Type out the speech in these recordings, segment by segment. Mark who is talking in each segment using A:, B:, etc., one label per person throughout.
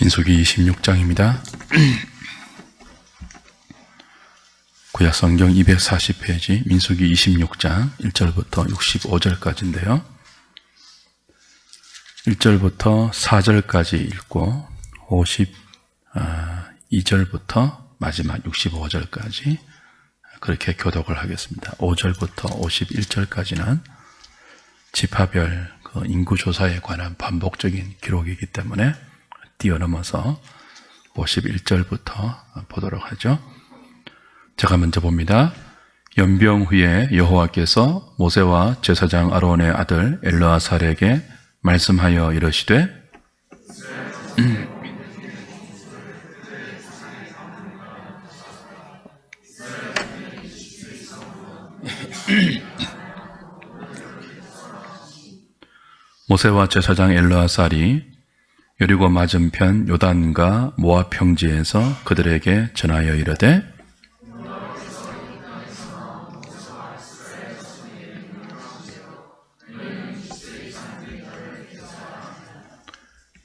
A: 민수기 26장입니다. 구약성경 240페이지 민수기 26장 1절부터 65절까지인데요. 1절부터 4절까지 읽고 52절부터 마지막 65절까지 그렇게 교독을 하겠습니다. 5절부터 51절까지는 지파별 인구조사에 관한 반복적인 기록이기 때문에 뛰어넘어서 51절부터 보도록 하죠. 제가 먼저 봅니다. 연병 후에 여호와께서 모세와 제사장 아론의 아들 엘르아살에게 말씀하여 이르시되 모세와 제사장 엘르아살이 여리고 맞은편 요단과 모압 평지에서 그들에게 전하여 이르되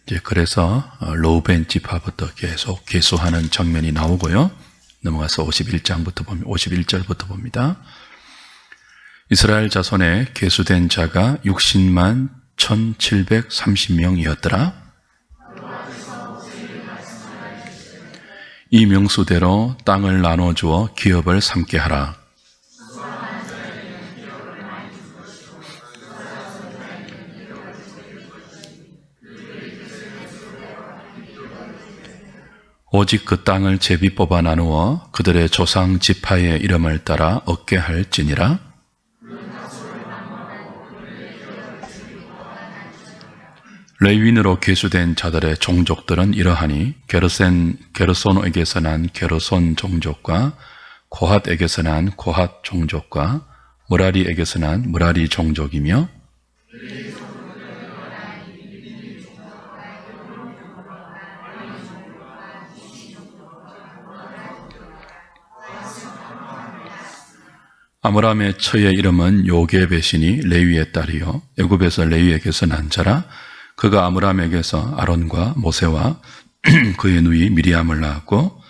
A: 이제 그래서 르우벤 지파부터 계속 계수하는 장면이 나오고요. 넘어가서 51절부터 봅니다. 이스라엘 자손에 계수된 자가 60만 1730명이었더라. 이 명수대로 땅을 나눠주어 기업을 삼게 하라. 오직 그 땅을 제비 뽑아 나누어 그들의 조상 지파의 이름을 따라 얻게 할지니라. 레위인으로 계수된 자들의 종족들은 이러하니 게르손에게서 난 게르손 종족과 고핫에게서 난 고핫 종족과 므라리에게서 난 므라리 종족이며 아므람의 처의 이름은 요게벳이니 레위의 딸이요 애굽에서 레위에게서 난 자라. 그가 아므람에게서 아론과 모세와 그의 누이 미리암을 낳았고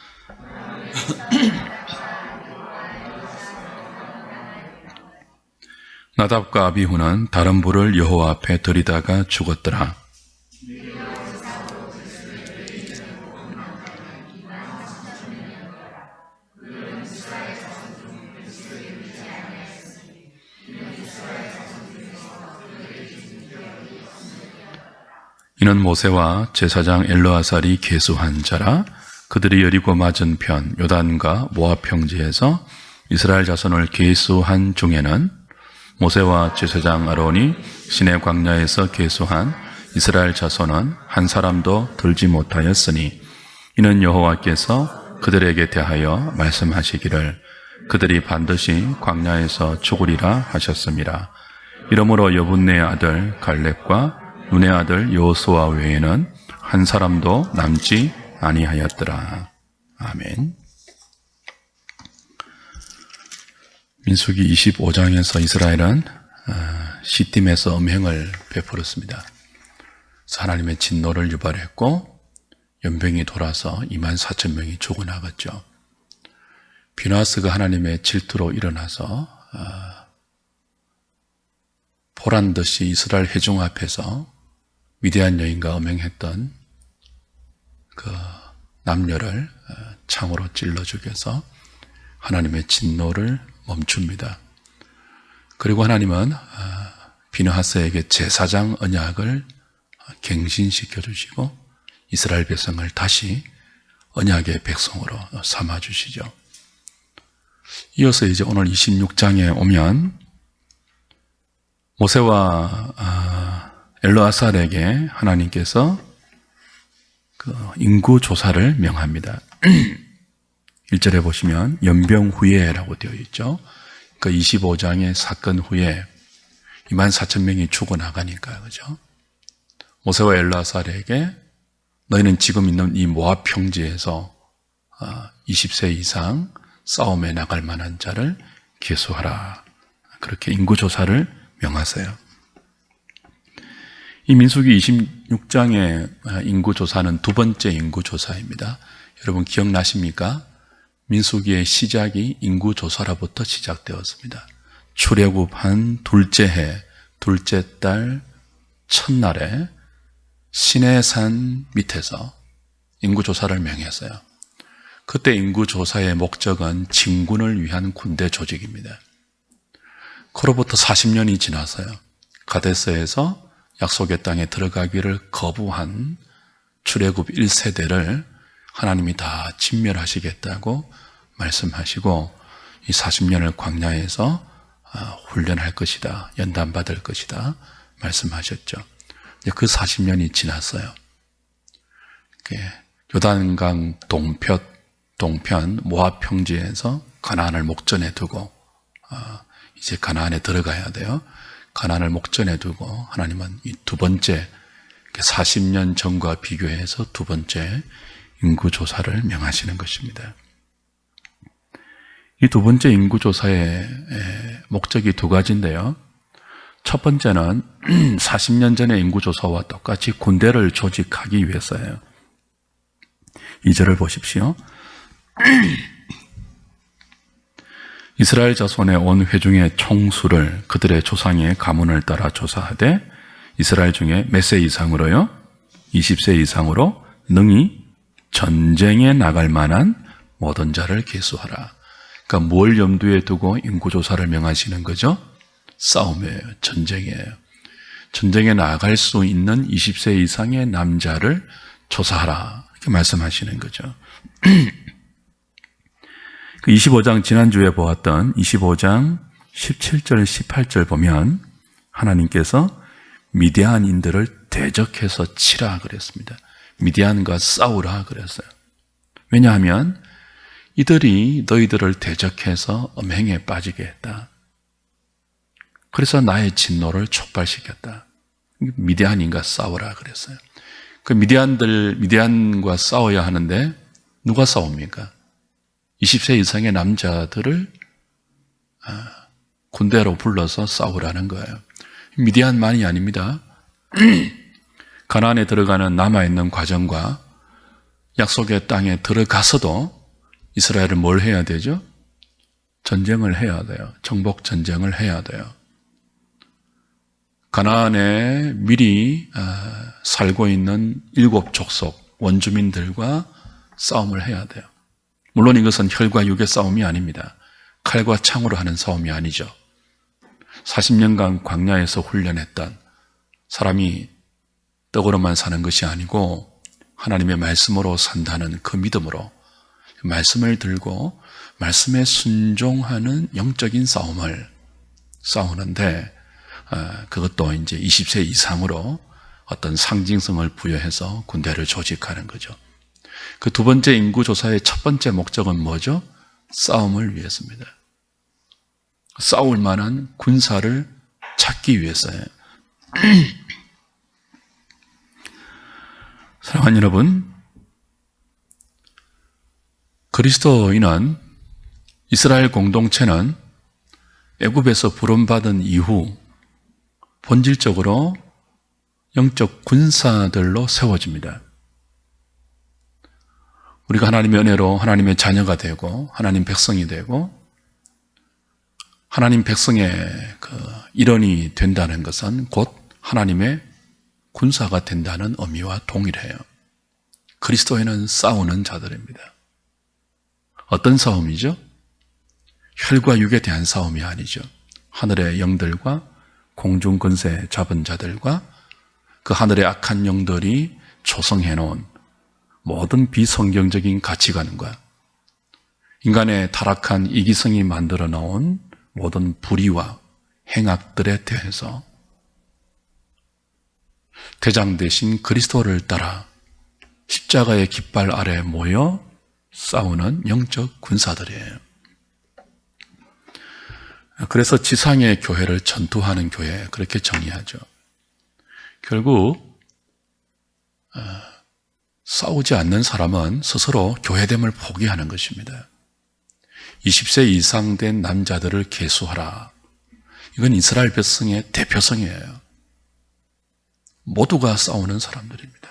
A: 나답과 아비후는 다른 불을 여호와 앞에 들이다가 죽었더라. 이는 모세와 제사장 엘르아살이 계수한 자라. 그들이 여리고 맞은편 요단과 모압 평지에서 이스라엘 자손을 계수한 중에는 모세와 제사장 아론이 시내 광야에서 계수한 이스라엘 자손은 한 사람도 들지 못하였으니 이는 여호와께서 그들에게 대하여 말씀하시기를 그들이 반드시 광야에서 죽으리라 하셨습니다. 이러므로 여분네의 아들 갈렙과 눈의 아들 여호수아 외에는 한 사람도 남지 아니하였더라. 아멘. 민수기 25장에서 이스라엘은 시딤에서 음행을 베풀었습니다. 그래서 하나님의 진노를 유발했고 연병이 돌아서 24,000명이 죽어나갔죠. 비나스가 하나님의 질투로 일어나서 보란듯이 이스라엘 회중 앞에서 위대한 여인과 음행했던 그 남녀를 창으로 찔러 죽여서 하나님의 진노를 멈춥니다. 그리고 하나님은 비느하스에게 제사장 언약을 갱신시켜 주시고 이스라엘 백성을 다시 언약의 백성으로 삼아 주시죠. 이어서 이제 오늘 26장에 오면 모세와 엘르아살에게 하나님께서 그 인구 조사를 명합니다. 1절에 보시면 연병 후에라고 되어 있죠. 그 25장의 사건 후에 24,000명이 죽어나가니까요. 그죠? 모세와 엘르아살에게 너희는 지금 있는 이 모압 평지에서 20세 이상 싸움에 나갈 만한 자를 계수하라. 그렇게 인구 조사를 명하세요. 이 민수기 26장의 인구조사는 두 번째 인구조사입니다. 여러분 기억나십니까? 민수기의 시작이 인구조사로부터 시작되었습니다. 출애굽한 둘째 해, 둘째 달 첫날에 시내산 밑에서 인구조사를 명했어요. 그때 인구조사의 목적은 진군을 위한 군대 조직입니다. 그로부터 40년이 지나서요. 가데스에서 약속의 땅에 들어가기를 거부한 출애굽 1세대를 하나님이 다 진멸하시겠다고 말씀하시고 이 40년을 광야에서 훈련할 것이다. 연단받을 것이다. 말씀하셨죠. 그 40년이 지났어요. 요단강 동편 모압 평지에서 가나안을 목전에 두고 이제 가나안에 들어가야 돼요. 가나안을 목전에 두고 하나님은 이 두 번째 40년 전과 비교해서 두 번째 인구조사를 명하시는 것입니다. 이 두 번째 인구조사의 목적이 두 가지인데요. 첫 번째는 40년 전의 인구조사와 똑같이 군대를 조직하기 위해서예요. 2절을 보십시오. 이스라엘 자손의 온 회중의 총수를 그들의 조상의 가문을 따라 조사하되 이스라엘 중에 몇 세 이상으로요? 20세 이상으로 능히 전쟁에 나갈 만한 모든 자를 계수하라. 그러니까 뭘 염두에 두고 인구조사를 명하시는 거죠? 싸움이에요. 전쟁이에요. 전쟁에 나갈 수 있는 20세 이상의 남자를 조사하라. 이렇게 말씀하시는 거죠. 그 25장 지난주에 보았던 25장 17절 18절 보면 하나님께서 미디안인들을 대적해서 치라 그랬습니다. 미디안과 싸우라 그랬어요. 왜냐하면 이들이 너희들을 대적해서 엄행에 빠지게 했다. 그래서 나의 진노를 촉발시켰다. 미디안인과 싸우라 그랬어요. 그 미디안과 싸워야 하는데 누가 싸웁니까? 20세 이상의 남자들을 군대로 불러서 싸우라는 거예요. 미디안만이 아닙니다. 가나안에 들어가는 남아있는 과정과 약속의 땅에 들어가서도 이스라엘은 뭘 해야 되죠? 전쟁을 해야 돼요. 정복 전쟁을 해야 돼요. 가나안에 미리 살고 있는 7 족속 원주민들과 싸움을 해야 돼요. 물론 이것은 혈과 육의 싸움이 아닙니다. 칼과 창으로 하는 싸움이 아니죠. 40년간 광야에서 훈련했던 사람이 떡으로만 사는 것이 아니고 하나님의 말씀으로 산다는 그 믿음으로 말씀을 들고 말씀에 순종하는 영적인 싸움을 싸우는데 그것도 이제 20세 이상으로 어떤 상징성을 부여해서 군대를 조직하는 거죠. 그 두 번째 인구조사의 첫 번째 목적은 뭐죠? 싸움을 위해서입니다. 싸울 만한 군사를 찾기 위해서예요. 사랑하는 여러분, 그리스도인은 이스라엘 공동체는 애굽에서 부름받은 이후 본질적으로 영적 군사들로 세워집니다. 우리가 하나님의 은혜로 하나님의 자녀가 되고 하나님 백성이 되고 하나님 백성의 그 일원이 된다는 것은 곧 하나님의 군사가 된다는 의미와 동일해요. 그리스도인은 싸우는 자들입니다. 어떤 싸움이죠? 혈과 육에 대한 싸움이 아니죠. 하늘의 영들과 공중 권세 잡은 자들과 그 하늘의 악한 영들이 조성해 놓은 모든 비성경적인 가치관과 인간의 타락한 이기성이 만들어 놓은 모든 불의와 행악들에 대해서 대장 대신 그리스도를 따라 십자가의 깃발 아래 모여 싸우는 영적 군사들이에요. 그래서 지상의 교회를 전투하는 교회, 그렇게 정의하죠. 결국 싸우지 않는 사람은 스스로 교회됨을 포기하는 것입니다. 20세 이상 된 남자들을 계수하라. 이건 이스라엘 백성의 대표성이에요. 모두가 싸우는 사람들입니다.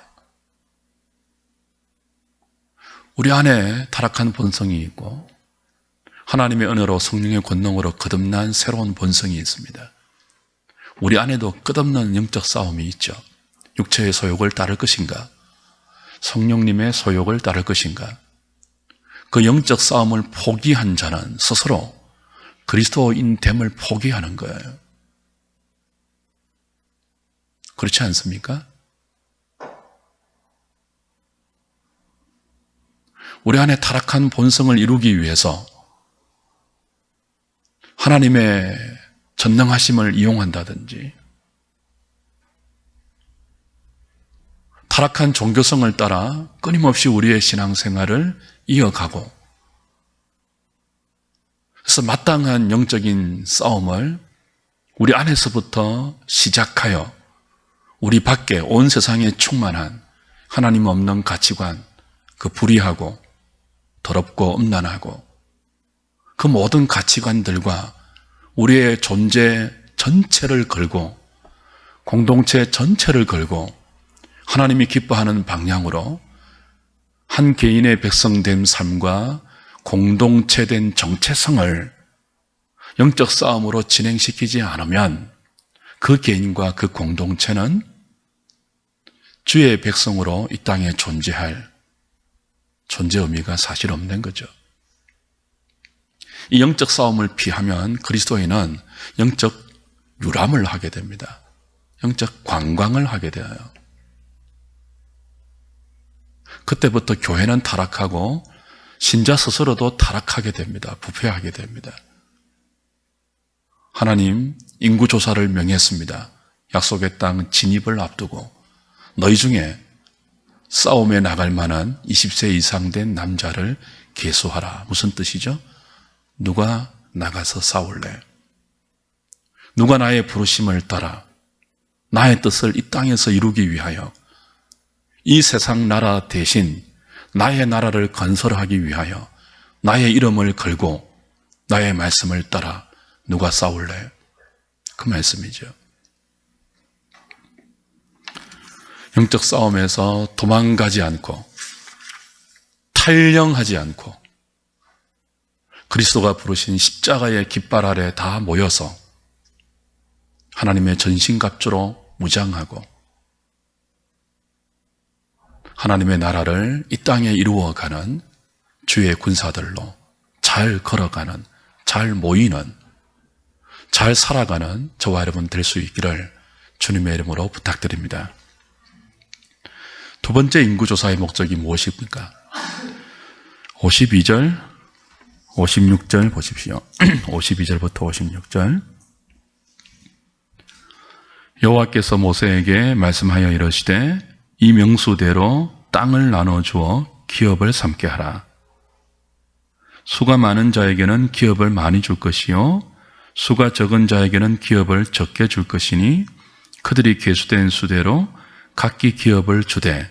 A: 우리 안에 타락한 본성이 있고 하나님의 은혜로 성령의 권능으로 거듭난 새로운 본성이 있습니다. 우리 안에도 끝없는 영적 싸움이 있죠. 육체의 소욕을 따를 것인가? 성령님의 소욕을 따를 것인가? 그 영적 싸움을 포기한 자는 스스로 그리스도인됨을 포기하는 거예요. 그렇지 않습니까? 우리 안에 타락한 본성을 이루기 위해서 하나님의 전능하심을 이용한다든지 타락한 종교성을 따라 끊임없이 우리의 신앙생활을 이어가고 그래서 마땅한 영적인 싸움을 우리 안에서부터 시작하여 우리 밖에 온 세상에 충만한 하나님 없는 가치관, 그 불의하고 더럽고 음란하고 그 모든 가치관들과 우리의 존재 전체를 걸고 공동체 전체를 걸고 하나님이 기뻐하는 방향으로 한 개인의 백성된 삶과 공동체된 정체성을 영적 싸움으로 진행시키지 않으면 그 개인과 그 공동체는 주의 백성으로 이 땅에 존재할 존재 의미가 사실 없는 거죠. 이 영적 싸움을 피하면 그리스도인은 영적 유람을 하게 됩니다. 영적 관광을 하게 되어요. 그때부터 교회는 타락하고 신자 스스로도 타락하게 됩니다. 부패하게 됩니다. 하나님 인구조사를 명했습니다. 약속의 땅 진입을 앞두고 너희 중에 싸움에 나갈 만한 20세 이상 된 남자를 계수하라. 무슨 뜻이죠? 누가 나가서 싸울래? 누가 나의 부르심을 따라 나의 뜻을 이 땅에서 이루기 위하여 이 세상 나라 대신 나의 나라를 건설하기 위하여 나의 이름을 걸고 나의 말씀을 따라 누가 싸울래? 그 말씀이죠. 영적 싸움에서 도망가지 않고 탈영하지 않고 그리스도가 부르신 십자가의 깃발 아래 다 모여서 하나님의 전신갑주로 무장하고 하나님의 나라를 이 땅에 이루어가는 주의 군사들로 잘 걸어가는, 잘 모이는, 잘 살아가는 저와 여러분 될 수 있기를 주님의 이름으로 부탁드립니다. 두 번째 인구조사의 목적이 무엇입니까? 52절, 56절 보십시오. 52절부터 56절. 여호와께서 모세에게 말씀하여 이르시되 이 명수대로 땅을 나눠주어 기업을 삼게 하라. 수가 많은 자에게는 기업을 많이 줄 것이요 수가 적은 자에게는 기업을 적게 줄 것이니 그들이 계수된 수대로 각기 기업을 주되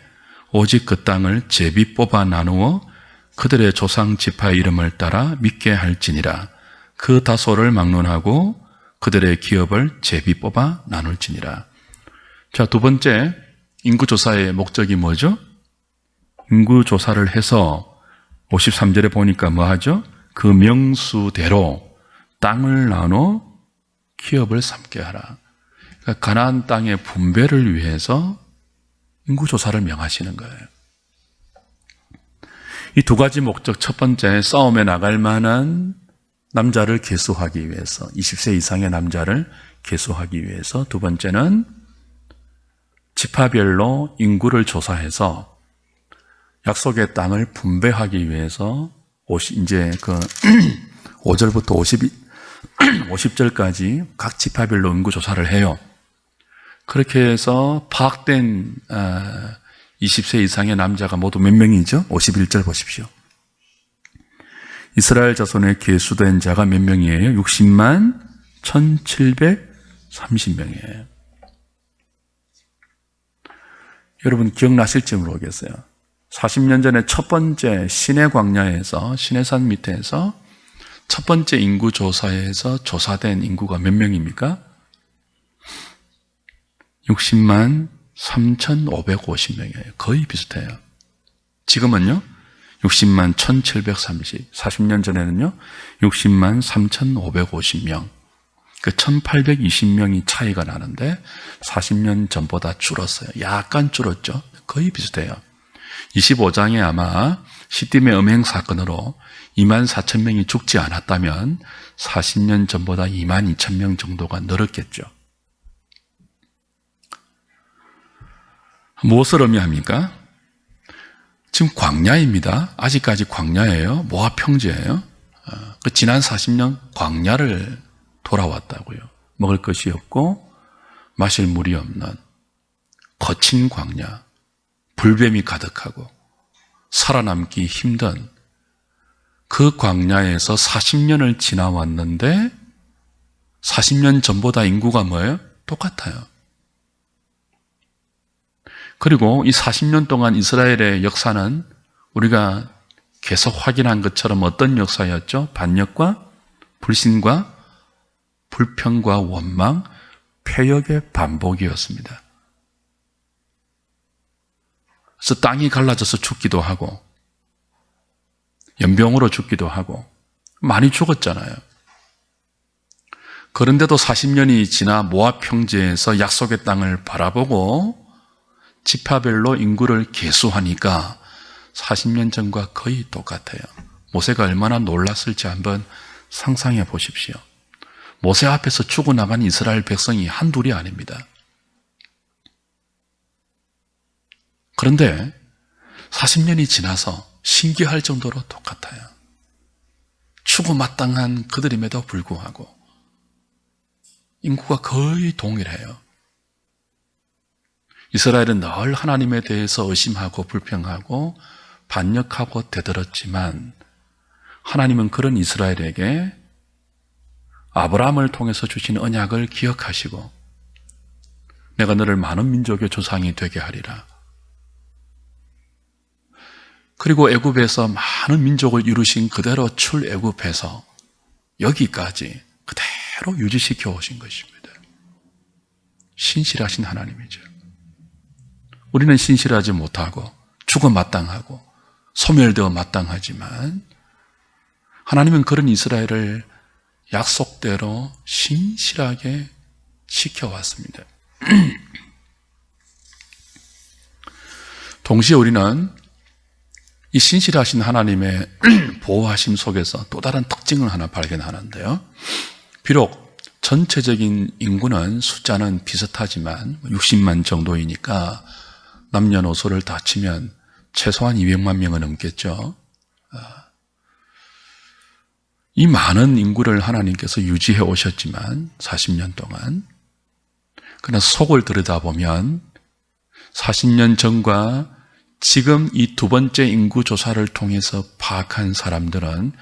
A: 오직 그 땅을 제비 뽑아 나누어 그들의 조상 지파의 이름을 따라 믿게 할지니라. 그 다소를 막론하고 그들의 기업을 제비 뽑아 나눌지니라. 자, 두 번째 인구조사의 목적이 뭐죠? 인구조사를 해서 53절에 보니까 뭐 하죠? 그 명수대로 땅을 나눠 기업을 삼게 하라. 그러니까 가나안 땅의 분배를 위해서 인구조사를 명하시는 거예요. 이 두 가지 목적, 첫 번째 싸움에 나갈 만한 남자를 계수하기 위해서 20세 이상의 남자를 계수하기 위해서 두 번째는 지파별로 인구를 조사해서 약속의 땅을 분배하기 위해서 이제 그 5절부터 50절까지 각 지파별로 인구 조사를 해요. 그렇게 해서 파악된 20세 이상의 남자가 모두 몇 명이죠? 51절 보십시오. 이스라엘 자손의 계수된 자가 몇 명이에요? 60만 1730명이에요. 여러분 기억나실지 모르겠어요. 40년 전에 첫 번째 시내 광야에서 시내산 밑에서 첫 번째 인구조사에서 조사된 인구가 몇 명입니까? 60만 3,550명이에요. 거의 비슷해요. 지금은요, 60만 1,730, 40년 전에는요, 60만 3,550명. 그 1,820명이 차이가 나는데 40년 전보다 줄었어요. 약간 줄었죠. 거의 비슷해요. 25장에 아마 시딤의 음행 사건으로 24,000명이 죽지 않았다면 40년 전보다 22,000명 정도가 늘었겠죠. 무엇을 의미합니까? 지금 광야입니다. 아직까지 광야예요. 모압 평지예요. 지난 40년 광야를 돌아왔다고요. 먹을 것이 없고 마실 물이 없는 거친 광야, 불뱀이 가득하고 살아남기 힘든 그 광야에서 40년을 지나왔는데 40년 전보다 인구가 뭐예요? 똑같아요. 그리고 이 40년 동안 이스라엘의 역사는 우리가 계속 확인한 것처럼 어떤 역사였죠? 반역과 불신과 불평과 원망, 폐역의 반복이었습니다. 그래서 땅이 갈라져서 죽기도 하고 연병으로 죽기도 하고 많이 죽었잖아요. 그런데도 40년이 지나 모압 평지에서 약속의 땅을 바라보고 지파별로 인구를 계수하니까 40년 전과 거의 똑같아요. 모세가 얼마나 놀랐을지 한번 상상해 보십시오. 모세 앞에서 죽어나간 이스라엘 백성이 한둘이 아닙니다. 그런데 40년이 지나서 신기할 정도로 똑같아요. 추구마땅한 그들임에도 불구하고 인구가 거의 동일해요. 이스라엘은 늘 하나님에 대해서 의심하고 불평하고 반역하고 대들었지만 하나님은 그런 이스라엘에게 아브라함을 통해서 주신 언약을 기억하시고 내가 너를 많은 민족의 조상이 되게 하리라. 그리고 애굽에서 많은 민족을 이루신 그대로 출애굽해서 여기까지 그대로 유지시켜 오신 것입니다. 신실하신 하나님이죠. 우리는 신실하지 못하고 죽어 마땅하고 소멸되어 마땅하지만 하나님은 그런 이스라엘을 약속대로 신실하게 지켜왔습니다. 동시에 우리는 이 신실하신 하나님의 보호하심 속에서 또 다른 특징을 하나 발견하는데요. 비록 전체적인 인구는 숫자는 비슷하지만 60만 정도이니까 남녀노소를 다 치면 최소한 200만 명은 넘겠죠. 이 많은 인구를 하나님께서 유지해 오셨지만 40년 동안 그러나 속을 들여다보면 40년 전과 지금 이 두 번째 인구 조사를 통해서 파악한 사람들은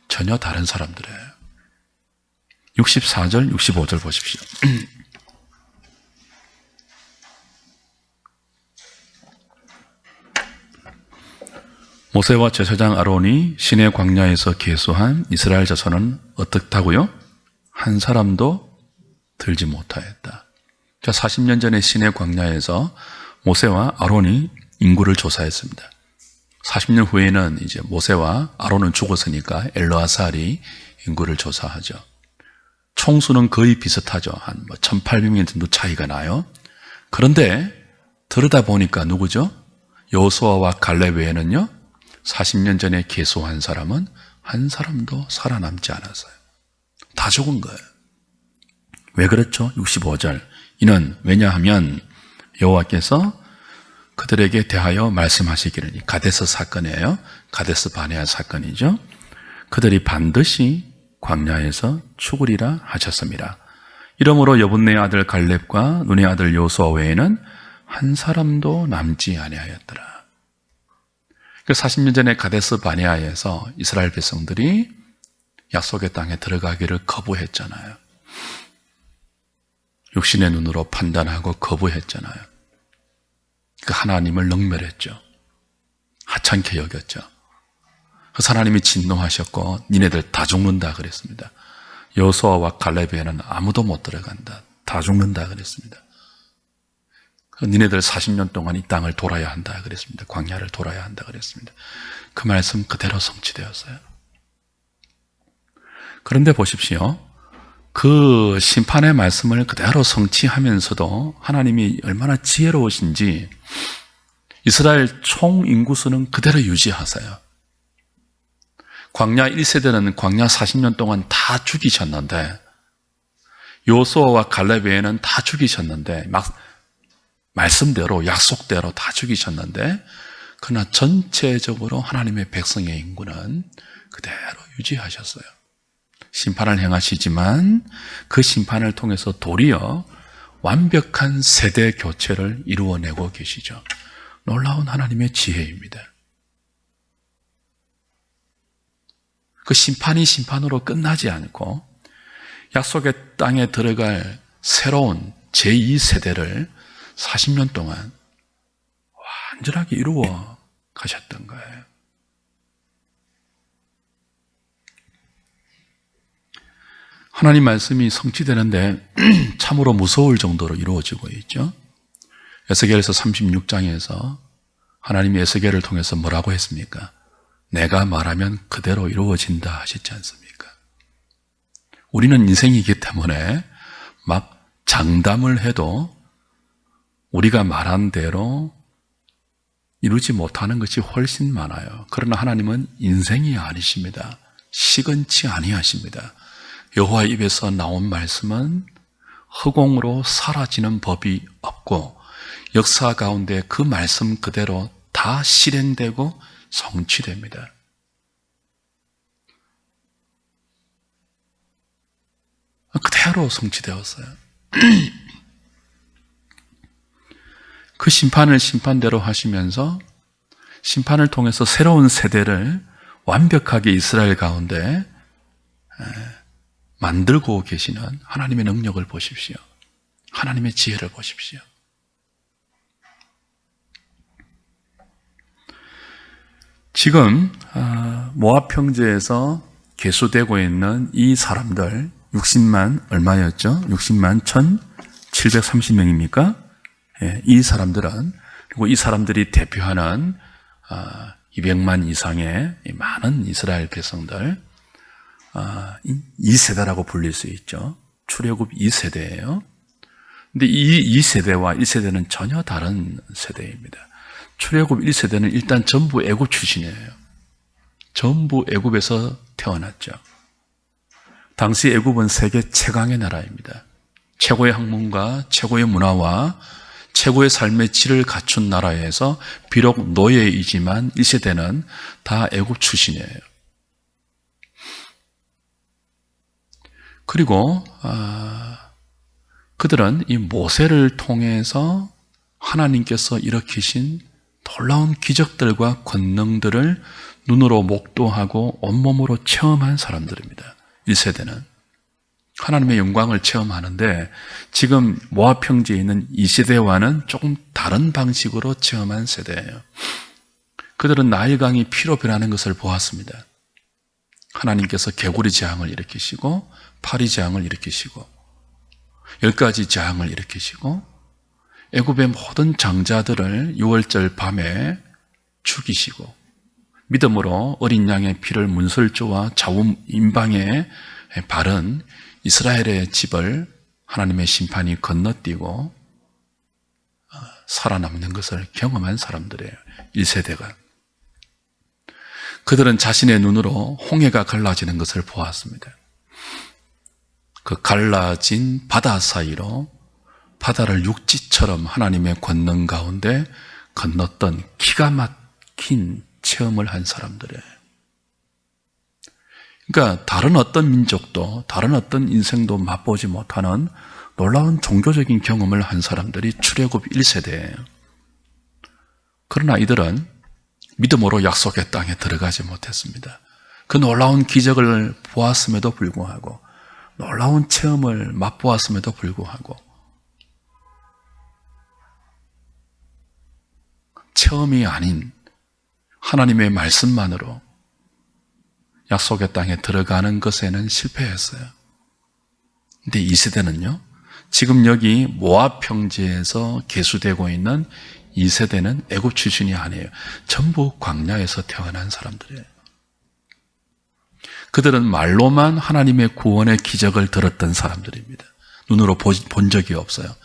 A: 전혀 다른 사람들이에요. 64절, 65절 보십시오. 모세와 제사장 아론이 시내 광야에서 계수한 이스라엘 자손은 어떻다고요? 한 사람도 들지 못하였다. 자, 40년 전에 시내 광야에서 모세와 아론이 인구를 조사했습니다. 40년 후에는 이제 모세와 아론은 죽었으니까 엘르아살이 인구를 조사하죠. 총수는 거의 비슷하죠. 한 1,800명 정도 차이가 나요. 그런데 들여다보니까 누구죠? 여호수아와 갈렙 외에는요 40년 전에 계수한 사람은 한 사람도 살아남지 않았어요. 다 죽은 거예요. 왜 그렇죠? 65절. 이는 왜냐하면 여호와께서 그들에게 대하여 말씀하시기를, 가데스 사건이에요. 가데스 바네아 사건이죠. 그들이 반드시 광야에서 죽으리라 하셨습니다. 이러므로 여분네의 아들 갈렙과 눈의 아들 여호수아 외에는 한 사람도 남지 아니하였더라. 40년 전에 가데스 바네아에서 이스라엘 백성들이 약속의 땅에 들어가기를 거부했잖아요. 육신의 눈으로 판단하고 거부했잖아요. 그 하나님을 능멸했죠. 하찮게 여겼죠. 그래서 하나님이 진노하셨고 니네들 다 죽는다 그랬습니다. 여호수아와 갈렙에는 아무도 못 들어간다. 다 죽는다 그랬습니다. 니네들 40년 동안 이 땅을 돌아야 한다 그랬습니다. 광야를 돌아야 한다 그랬습니다. 그 말씀 그대로 성취되었어요. 그런데 보십시오. 그 심판의 말씀을 그대로 성취하면서도 하나님이 얼마나 지혜로우신지 이스라엘 총 인구수는 그대로 유지하세요. 광야 1세대는 광야 40년 동안 다 죽이셨는데 요수아와 갈렙 외에는 다 죽이셨는데 말씀대로 약속대로 다 죽이셨는데 그러나 전체적으로 하나님의 백성의 인구는 그대로 유지하셨어요. 심판을 행하시지만 그 심판을 통해서 도리어 완벽한 세대 교체를 이루어내고 계시죠. 놀라운 하나님의 지혜입니다. 그 심판이 심판으로 끝나지 않고 약속의 땅에 들어갈 새로운 제2세대를 40년 동안 완전하게 이루어 가셨던 거예요. 하나님 말씀이 성취되는데 참으로 무서울 정도로 이루어지고 있죠. 에스겔서 36장에서 하나님이 에스겔을 통해서 뭐라고 했습니까? 내가 말하면 그대로 이루어진다 하셨지 않습니까? 우리는 인생이기 때문에 막 장담을 해도 우리가 말한 대로 이루지 못하는 것이 훨씬 많아요. 그러나 하나님은 인생이 아니십니다. 시건치 아니하십니다. 여호와 입에서 나온 말씀은 허공으로 사라지는 법이 없고 역사 가운데 그 말씀 그대로 다 실행되고 성취됩니다. 그대로 성취되었어요. 그 심판을 심판대로 하시면서 심판을 통해서 새로운 세대를 완벽하게 이스라엘 가운데 만들고 계시는 하나님의 능력을 보십시오. 하나님의 지혜를 보십시오. 지금 모압 평지에서 계수되고 있는 이 사람들 60만 얼마였죠? 60만 1,730명입니까? 이 사람들은, 그리고 이 사람들이 대표하는 200만 이상의 많은 이스라엘 백성들 2세대라고 불릴 수 있죠. 출애굽 2세대예요. 근데 이 2세대와 1세대는 전혀 다른 세대입니다. 출애굽 1세대는 일단 전부 애굽 출신이에요. 전부 애굽에서 태어났죠. 당시 애굽은 세계 최강의 나라입니다. 최고의 학문과 최고의 문화와 최고의 삶의 질을 갖춘 나라에서 비록 노예이지만 1세대는 다 애굽 출신이에요. 그리고 그들은 이 모세를 통해서 하나님께서 일으키신 놀라운 기적들과 권능들을 눈으로 목도하고 온몸으로 체험한 사람들입니다. 1세대는 하나님의 영광을 체험하는데 지금 모압 평지에 있는 2세대와는 조금 다른 방식으로 체험한 세대예요. 그들은 나일강이 피로 변하는 것을 보았습니다. 하나님께서 개구리 재앙을 일으키시고 파리 재앙을 일으키시고 10가지 재앙을 일으키시고 애굽의 모든 장자들을 6월절 밤에 죽이시고 믿음으로 어린 양의 피를 문설주와 좌우 임방에 바른 이스라엘의 집을 하나님의 심판이 건너뛰고 살아남는 것을 경험한 사람들이에요. 1세대가. 그들은 자신의 눈으로 홍해가 갈라지는 것을 보았습니다. 그 갈라진 바다 사이로 바다를 육지처럼 하나님의 권능 가운데 건넜던 기가 막힌 체험을 한 사람들이에요. 그러니까 다른 어떤 민족도 다른 어떤 인생도 맛보지 못하는 놀라운 종교적인 경험을 한 사람들이 출애굽 1세대예요. 그러나 이들은 믿음으로 약속의 땅에 들어가지 못했습니다. 그 놀라운 기적을 보았음에도 불구하고 놀라운 체험을 맛보았음에도 불구하고 체험이 아닌 하나님의 말씀만으로 약속의 땅에 들어가는 것에는 실패했어요. 근데 이 세대는요, 지금 여기 모압 평지에서 계수되고 있는 이 세대는 애굽 출신이 아니에요. 전부 광야에서 태어난 사람들이에요. 그들은 말로만 하나님의 구원의 기적을 들었던 사람들입니다. 눈으로 본 적이 없어요.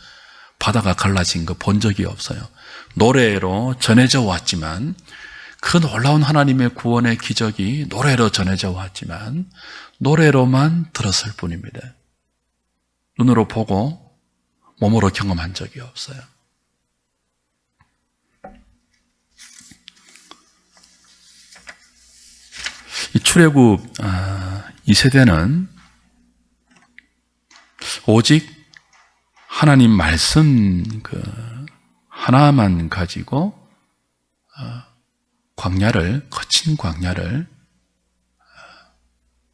A: 바다가 갈라진 거 본 적이 없어요. 노래로 전해져 왔지만 그 놀라운 하나님의 구원의 기적이 노래로 전해져 왔지만 노래로만 들었을 뿐입니다. 눈으로 보고 몸으로 경험한 적이 없어요. 이 출애굽 이 세대는 오직 하나님 말씀 하나만 가지고 거친 광야를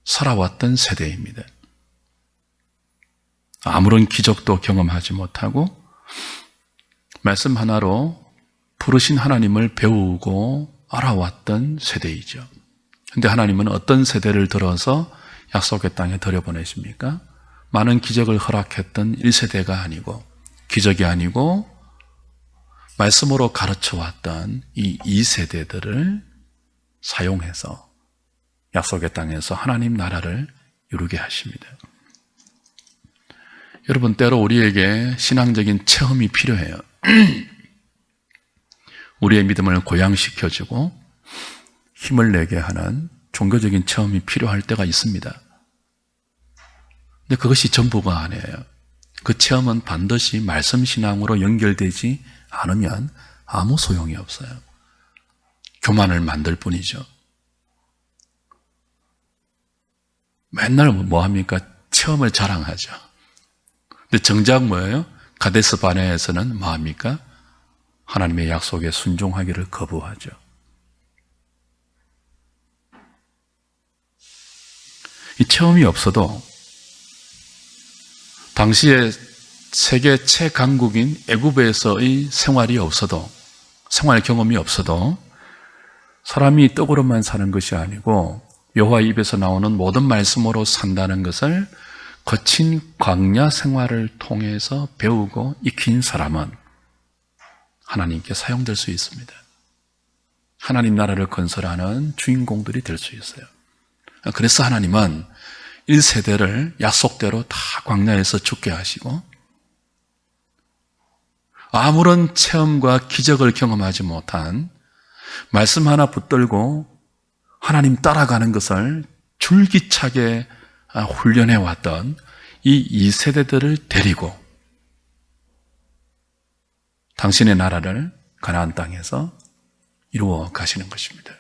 A: 살아왔던 세대입니다. 아무런 기적도 경험하지 못하고 말씀 하나로 부르신 하나님을 배우고 알아왔던 세대이죠. 그런데 하나님은 어떤 세대를 들어서 약속의 땅에 들여보내십니까? 많은 기적을 허락했던 1세대가 아니고 기적이 아니고 말씀으로 가르쳐왔던 이 2세대들을 사용해서 약속의 땅에서 하나님 나라를 이루게 하십니다. 여러분, 때로 우리에게 신앙적인 체험이 필요해요. 우리의 믿음을 고양시켜주고 힘을 내게 하는 종교적인 체험이 필요할 때가 있습니다. 근데 그것이 전부가 아니에요. 그 체험은 반드시 말씀 신앙으로 연결되지 않으면 아무 소용이 없어요. 교만을 만들 뿐이죠. 맨날 뭐 합니까? 체험을 자랑하죠. 근데 정작 뭐예요? 가데스 바네아에서는 뭐 합니까? 하나님의 약속에 순종하기를 거부하죠. 이 체험이 없어도 당시에 세계 최강국인 애굽에서의 생활이 없어도, 생활 경험이 없어도 사람이 떡으로만 사는 것이 아니고 여호와 입에서 나오는 모든 말씀으로 산다는 것을 거친 광야 생활을 통해서 배우고 익힌 사람은 하나님께 사용될 수 있습니다. 하나님 나라를 건설하는 주인공들이 될 수 있어요. 그래서 하나님은 1세대를 약속대로 다 광야에서 죽게 하시고 아무런 체험과 기적을 경험하지 못한 말씀 하나 붙들고 하나님 따라가는 것을 줄기차게 훈련해 왔던 이 2세대들을 데리고 당신의 나라를 가나안 땅에서 이루어 가시는 것입니다.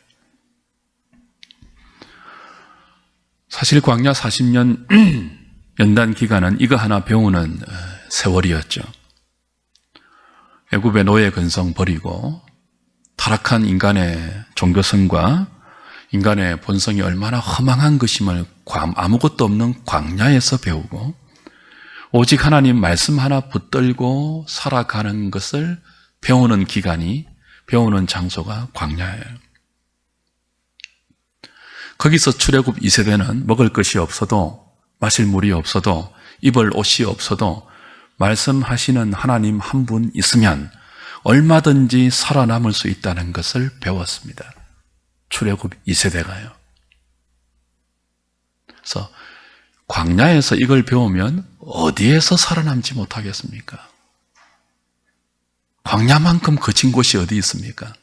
A: 사실 광야 40년 연단 기간은 이거 하나 배우는 세월이었죠. 애굽의 노예 근성 버리고 타락한 인간의 종교성과 인간의 본성이 얼마나 허망한 것임을 아무것도 없는 광야에서 배우고 오직 하나님 말씀 하나 붙들고 살아가는 것을 배우는 기간이, 배우는 장소가 광야예요. 거기서 출애굽 2세대는 먹을 것이 없어도, 마실 물이 없어도, 입을 옷이 없어도 말씀하시는 하나님 한 분 있으면 얼마든지 살아남을 수 있다는 것을 배웠습니다. 출애굽 2세대가요. 그래서 광야에서 이걸 배우면 어디에서 살아남지 못하겠습니까? 광야만큼 거친 곳이 어디 있습니까?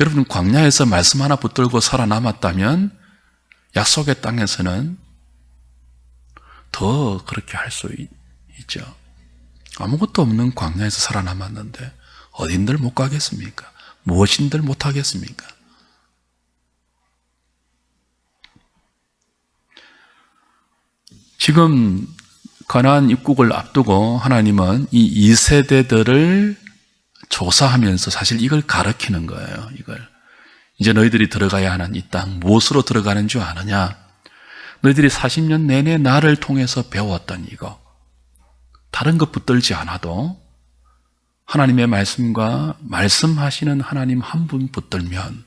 A: 여러분, 광야에서 말씀 하나 붙들고 살아남았다면 약속의 땅에서는 더 그렇게 할 수 있죠. 아무것도 없는 광야에서 살아남았는데 어딘들 못 가겠습니까? 무엇인들 못 하겠습니까? 지금 가나안 입국을 앞두고 하나님은 이 2세대들을 조사하면서 사실 이걸 가르치는 거예요. 이걸 이제 너희들이 들어가야 하는 이 땅 무엇으로 들어가는 줄 아느냐? 너희들이 40년 내내 나를 통해서 배웠던 이거, 다른 것 붙들지 않아도 하나님의 말씀과 말씀하시는 하나님 한 분 붙들면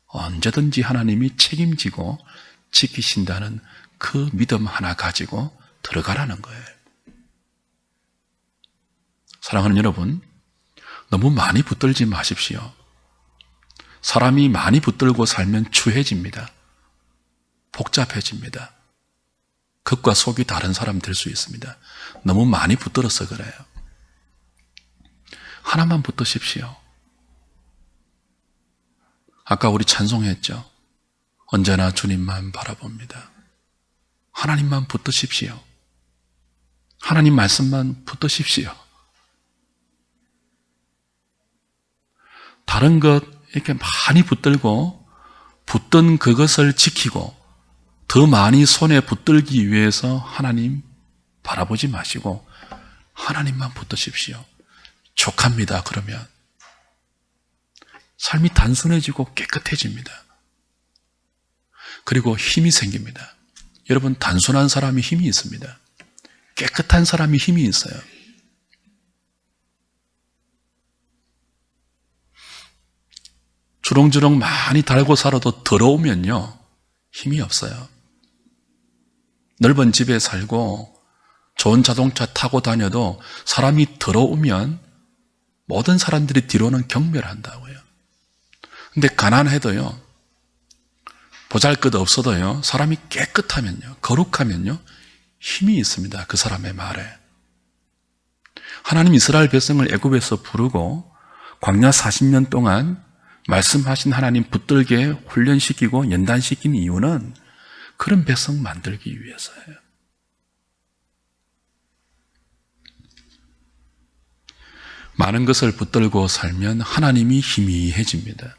A: 언제든지 하나님이 책임지고 지키신다는 그 믿음 하나 가지고 들어가라는 거예요. 사랑하는 여러분, 너무 많이 붙들지 마십시오. 사람이 많이 붙들고 살면 추해집니다. 복잡해집니다. 겉과 속이 다른 사람 될 수 있습니다. 너무 많이 붙들어서 그래요. 하나만 붙드십시오. 아까 우리 찬송했죠. 언제나 주님만 바라봅니다. 하나님만 붙드십시오. 하나님 말씀만 붙드십시오. 다른 것 이렇게 많이 붙들고 붙든 그것을 지키고 더 많이 손에 붙들기 위해서 하나님 바라보지 마시고 하나님만 붙드십시오. 족합니다. 그러면 삶이 단순해지고 깨끗해집니다. 그리고 힘이 생깁니다. 여러분, 단순한 사람이 힘이 있습니다. 깨끗한 사람이 힘이 있어요. 주렁주렁 많이 달고 살아도 더러우면요, 힘이 없어요. 넓은 집에 살고 좋은 자동차 타고 다녀도 사람이 더러우면 모든 사람들이 뒤로는 경멸한다고요. 근데 가난해도요, 보잘것 없어도요, 사람이 깨끗하면요, 거룩하면요, 힘이 있습니다. 그 사람의 말에. 하나님 이스라엘 백성을 애굽에서 부르고 광야 40년 동안 말씀하신 하나님 붙들게 훈련시키고 연단시킨 이유는 그런 백성 만들기 위해서예요. 많은 것을 붙들고 살면 하나님이 희미해집니다.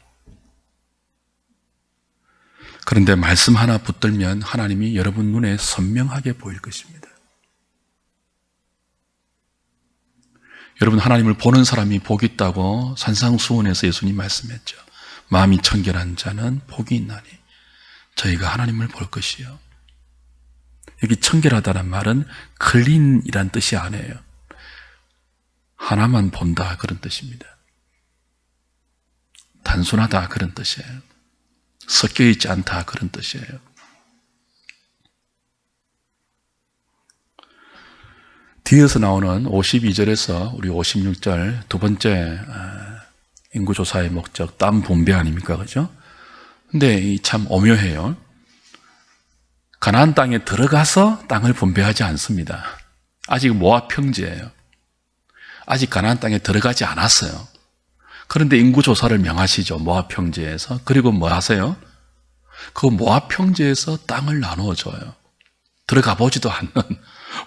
A: 그런데 말씀 하나 붙들면 하나님이 여러분 눈에 선명하게 보일 것입니다. 여러분, 하나님을 보는 사람이 복이 있다고 산상수훈에서 예수님 말씀했죠. 마음이 청결한 자는 복이 있나니 저희가 하나님을 볼 것이요. 여기 청결하다는 말은 클린이란 뜻이 아니에요. 하나만 본다 그런 뜻입니다. 단순하다 그런 뜻이에요. 섞여 있지 않다 그런 뜻이에요. 뒤에서 나오는 52절에서 우리 56절 두 번째 인구조사의 목적, 땅 분배 아닙니까? 그죠? 근데 참 오묘해요. 가나안 땅에 들어가서 땅을 분배하지 않습니다. 아직 모압 평지예요. 아직 가나안 땅에 들어가지 않았어요. 그런데 인구조사를 명하시죠. 모압 평지에서. 그리고 뭐 하세요? 그 모압 평지에서 땅을 나누어 줘요. 들어가 보지도 않는,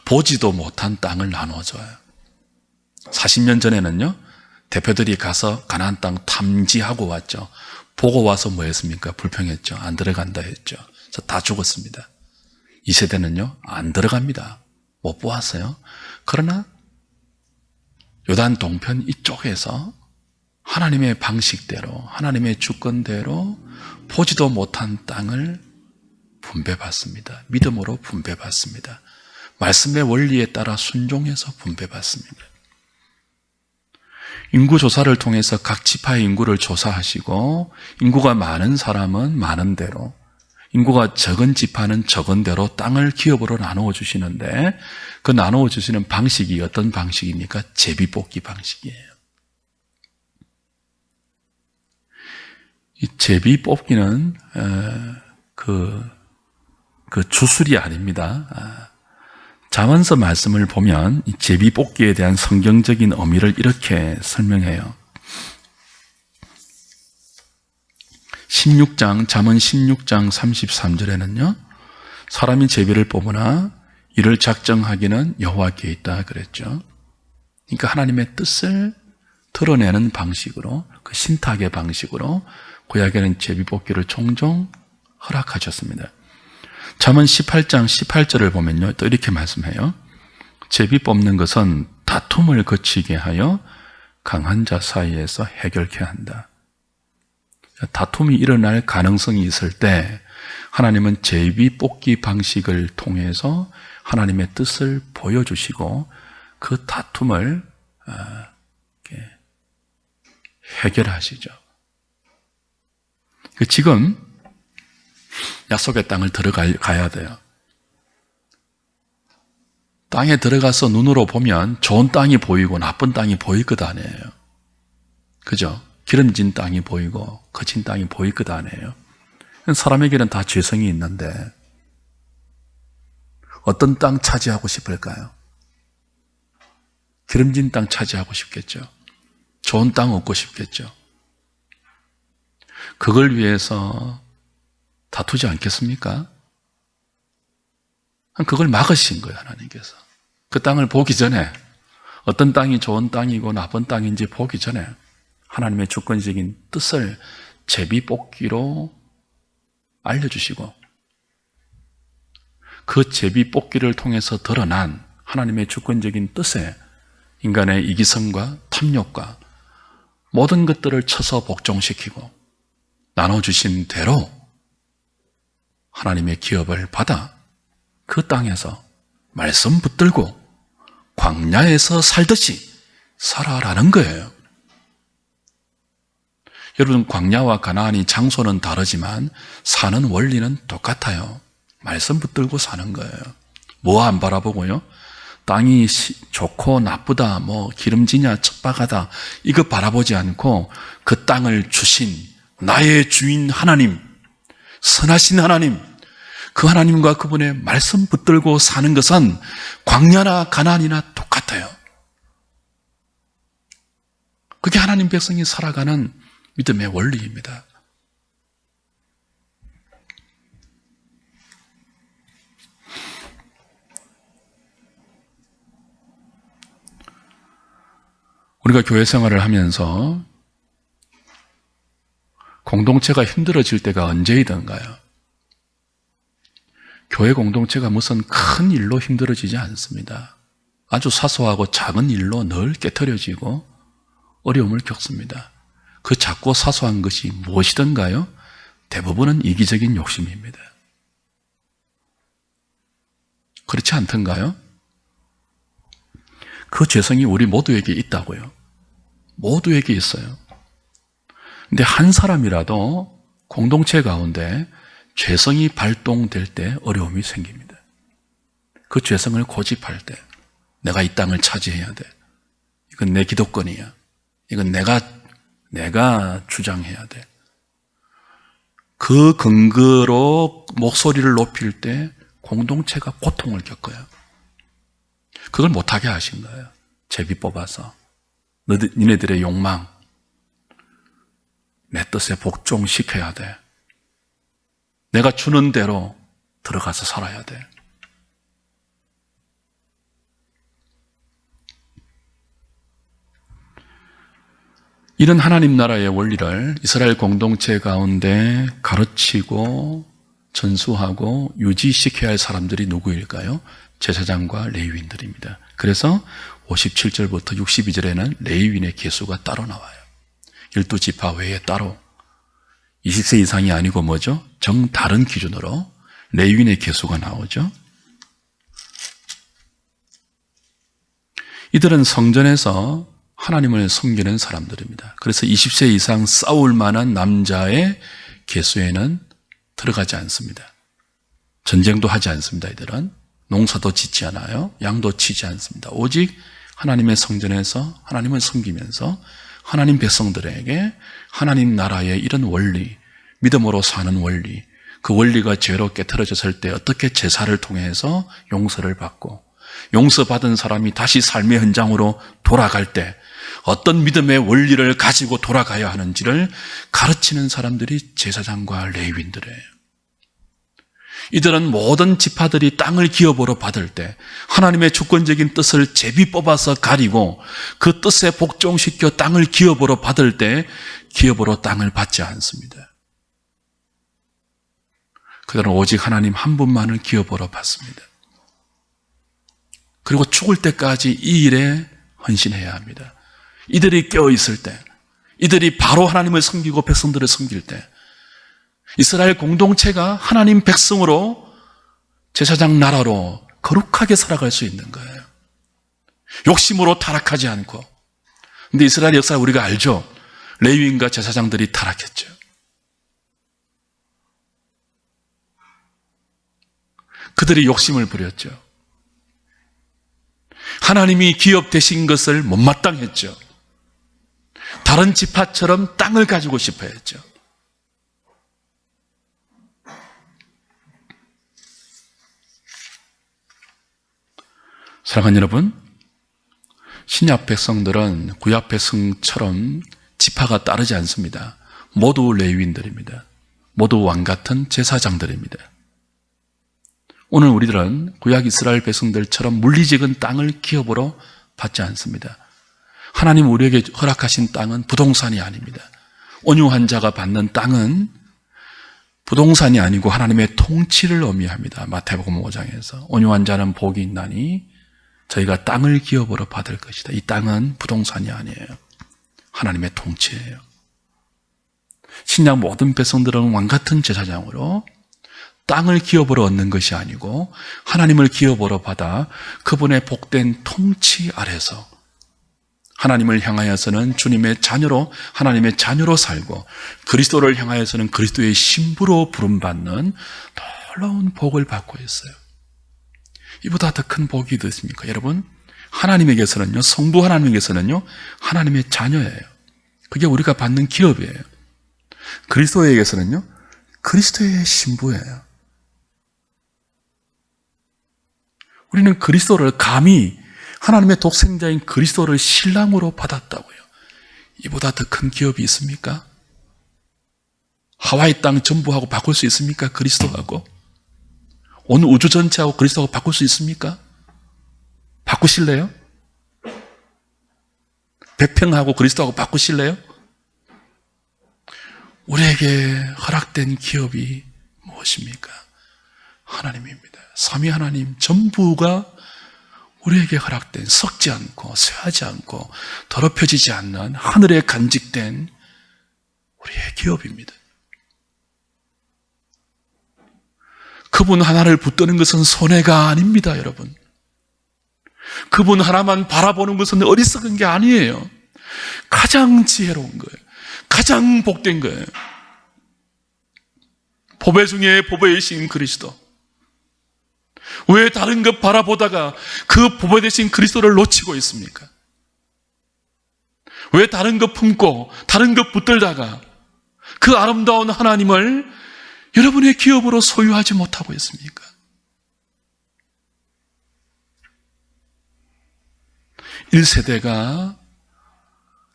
A: 보지도 못한 땅을 나누어 줘요. 40년 전에는요, 대표들이 가서 가나안 땅 탐지하고 왔죠. 보고 와서 뭐 했습니까? 불평했죠. 안 들어간다 했죠. 그래서 다 죽었습니다. 이 세대는요, 안 들어갑니다. 못 보았어요. 그러나 요단 동편 이쪽에서 하나님의 방식대로, 하나님의 주권대로 보지도 못한 땅을 분배받습니다. 믿음으로 분배받습니다. 말씀의 원리에 따라 순종해서 분배받습니다. 인구조사를 통해서 각 지파의 인구를 조사하시고 인구가 많은 사람은 많은 대로, 인구가 적은 지파는 적은 대로 땅을 기업으로 나누어 주시는데 그 나누어 주시는 방식이 어떤 방식입니까? 제비뽑기 방식이에요. 이 제비뽑기는 그 주술이 아닙니다. 잠언서 말씀을 보면 이 제비뽑기에 대한 성경적인 의미를 이렇게 설명해요. 16장, 잠언 16장 33절에는요, 사람이 제비를 뽑으나 이를 작정하기는 여호와께 있다 그랬죠. 그러니까 하나님의 뜻을 드러내는 방식으로, 그 신탁의 방식으로 구약에는 제비뽑기를 종종 허락하셨습니다. 잠언 18장 18절을 보면요, 또 이렇게 말씀해요. 제비 뽑는 것은 다툼을 거치게 하여 강한 자 사이에서 해결케 한다. 다툼이 일어날 가능성이 있을 때 하나님은 제비 뽑기 방식을 통해서 하나님의 뜻을 보여주시고 그 다툼을 해결하시죠. 지금 약속의 땅을 들어가야 돼요. 땅에 들어가서 눈으로 보면 좋은 땅이 보이고 나쁜 땅이 보일 것 아니에요. 그죠? 기름진 땅이 보이고 거친 땅이 보일 것 아니에요. 사람에게는 다 죄성이 있는데 어떤 땅 차지하고 싶을까요? 기름진 땅 차지하고 싶겠죠. 좋은 땅 얻고 싶겠죠. 그걸 위해서 다투지 않겠습니까? 그걸 막으신 거예요, 하나님께서. 그 땅을 보기 전에 어떤 땅이 좋은 땅이고 나쁜 땅인지 보기 전에 하나님의 주권적인 뜻을 제비뽑기로 알려주시고 그 제비뽑기를 통해서 드러난 하나님의 주권적인 뜻에 인간의 이기성과 탐욕과 모든 것들을 쳐서 복종시키고 나눠주신 대로 하나님의 기업을 받아 그 땅에서 말씀 붙들고 광야에서 살듯이 살아라는 거예요. 여러분, 광야와 가나안이 장소는 다르지만 사는 원리는 똑같아요. 말씀 붙들고 사는 거예요. 뭐 안 바라보고요? 땅이 좋고 나쁘다, 뭐 기름지냐 척박하다 이거 바라보지 않고 그 땅을 주신 나의 주인 하나님, 선하신 하나님, 그 하나님과 그분의 말씀 붙들고 사는 것은 광야나 가나안이나 똑같아요. 그게 하나님 백성이 살아가는 믿음의 원리입니다. 우리가 교회 생활을 하면서 공동체가 힘들어질 때가 언제이던가요? 교회 공동체가 무슨 큰 일로 힘들어지지 않습니다. 아주 사소하고 작은 일로 늘 깨트려지고 어려움을 겪습니다. 그 작고 사소한 것이 무엇이던가요? 대부분은 이기적인 욕심입니다. 그렇지 않던가요? 그 죄성이 우리 모두에게 있다고요. 모두에게 있어요. 근데 한 사람이라도 공동체 가운데 죄성이 발동될 때 어려움이 생깁니다. 그 죄성을 고집할 때 내가 이 땅을 차지해야 돼. 이건 내 기득권이야. 이건 내가 주장해야 돼. 그 근거로 목소리를 높일 때 공동체가 고통을 겪어요. 그걸 못하게 하신 거예요. 제비 뽑아서. 니네들의 욕망, 내 뜻에 복종시켜야 돼. 내가 주는 대로 들어가서 살아야 돼. 이런 하나님 나라의 원리를 이스라엘 공동체 가운데 가르치고 전수하고 유지시켜야 할 사람들이 누구일까요? 제사장과 레위인들입니다. 그래서 57절부터 62절에는 레위인의 계수가 따로 나와요. 12지파 외에 따로 20세 이상이 아니고 뭐죠? 정 다른 기준으로 레위인의 계수가 나오죠. 이들은 성전에서 하나님을 섬기는 사람들입니다. 그래서 20세 이상 싸울 만한 남자의 계수에는 들어가지 않습니다. 전쟁도 하지 않습니다. 이들은 농사도 짓지 않아요. 양도 치지 않습니다. 오직 하나님의 성전에서 하나님을 섬기면서 하나님 백성들에게 하나님 나라의 이런 원리, 믿음으로 사는 원리, 그 원리가 죄로 깨트려졌을 때 어떻게 제사를 통해서 용서를 받고 용서받은 사람이 다시 삶의 현장으로 돌아갈 때 어떤 믿음의 원리를 가지고 돌아가야 하는지를 가르치는 사람들이 제사장과 레위인들이에요. 이들은 모든 지파들이 땅을 기업으로 받을 때 하나님의 주권적인 뜻을 제비 뽑아서 가리고 그 뜻에 복종시켜 땅을 기업으로 받을 때 기업으로 땅을 받지 않습니다. 그들은 오직 하나님 한 분만을 기업으로 받습니다. 그리고 죽을 때까지 이 일에 헌신해야 합니다. 이들이 깨어있을 때, 이들이 바로 하나님을 섬기고 백성들을 섬길 때 이스라엘 공동체가 하나님 백성으로 제사장 나라로 거룩하게 살아갈 수 있는 거예요. 욕심으로 타락하지 않고. 근데 이스라엘 역사 우리가 알죠? 레위인과 제사장들이 타락했죠. 그들이 욕심을 부렸죠. 하나님이 기업 되신 것을 못마땅했죠. 다른 지파처럼 땅을 가지고 싶어 했죠. 사랑하는 여러분, 신약 백성들은 구약 백성처럼 지파가 따르지 않습니다. 모두 레위인들입니다. 모두 왕같은 제사장들입니다. 오늘 우리들은 구약 이스라엘 백성들처럼 물리적인 땅을 기업으로 받지 않습니다. 하나님 우리에게 허락하신 땅은 부동산이 아닙니다. 온유한 자가 받는 땅은 부동산이 아니고 하나님의 통치를 의미합니다. 마태복음 5장에서 온유한 자는 복이 있나니 저희가 땅을 기업으로 받을 것이다. 이 땅은 부동산이 아니에요. 하나님의 통치예요. 신약 모든 백성들은 왕같은 제사장으로 땅을 기업으로 얻는 것이 아니고 하나님을 기업으로 받아 그분의 복된 통치 아래서 하나님을 향하여서는 주님의 자녀로, 하나님의 자녀로 살고 그리스도를 향하여서는 그리스도의 신부로 부름받는 놀라운 복을 받고 있어요. 이보다 더 큰 복이 어디 있습니까? 여러분, 하나님에게서는요, 성부 하나님에게서는요, 하나님의 자녀예요. 그게 우리가 받는 기업이에요. 그리스도에게서는요, 그리스도의 신부예요. 우리는 그리스도를 감히 하나님의 독생자인 그리스도를 신랑으로 받았다고요. 이보다 더 큰 기업이 있습니까? 하와이 땅 전부하고 바꿀 수 있습니까? 그리스도하고. 온 우주 전체하고 그리스도하고 바꿀 수 있습니까? 바꾸실래요? 백평하고 그리스도하고 바꾸실래요? 우리에게 허락된 기업이 무엇입니까? 하나님입니다. 삼위 하나님 전부가 우리에게 허락된 썩지 않고 쇠하지 않고 더럽혀지지 않는 하늘에 간직된 우리의 기업입니다. 그분 하나를 붙드는 것은 손해가 아닙니다, 여러분. 그분 하나만 바라보는 것은 어리석은 게 아니에요. 가장 지혜로운 거예요. 가장 복된 거예요. 보배 중에 보배이신 그리스도. 왜 다른 것 바라보다가 그 보배 되신 그리스도를 놓치고 있습니까? 왜 다른 것 품고 다른 것 붙들다가 그 아름다운 하나님을 여러분의 기업으로 소유하지 못하고 있습니까? 일 세대가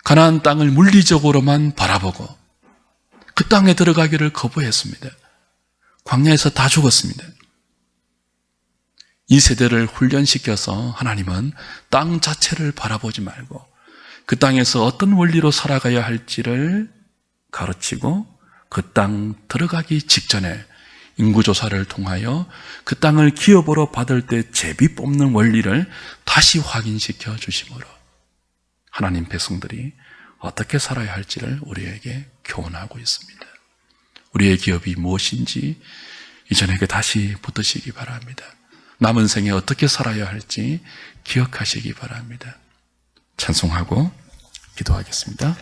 A: 가나안 땅을 물리적으로만 바라보고 그 땅에 들어가기를 거부했습니다. 광야에서 다 죽었습니다. 이 세대를 훈련시켜서 하나님은 땅 자체를 바라보지 말고 그 땅에서 어떤 원리로 살아가야 할지를 가르치고 그 땅 들어가기 직전에 인구조사를 통하여 그 땅을 기업으로 받을 때 제비 뽑는 원리를 다시 확인시켜 주심으로 하나님 백성들이 어떻게 살아야 할지를 우리에게 교훈하고 있습니다. 우리의 기업이 무엇인지 이전에게 다시 붙드시기 바랍니다. 남은 생에 어떻게 살아야 할지 기억하시기 바랍니다. 찬송하고 기도하겠습니다.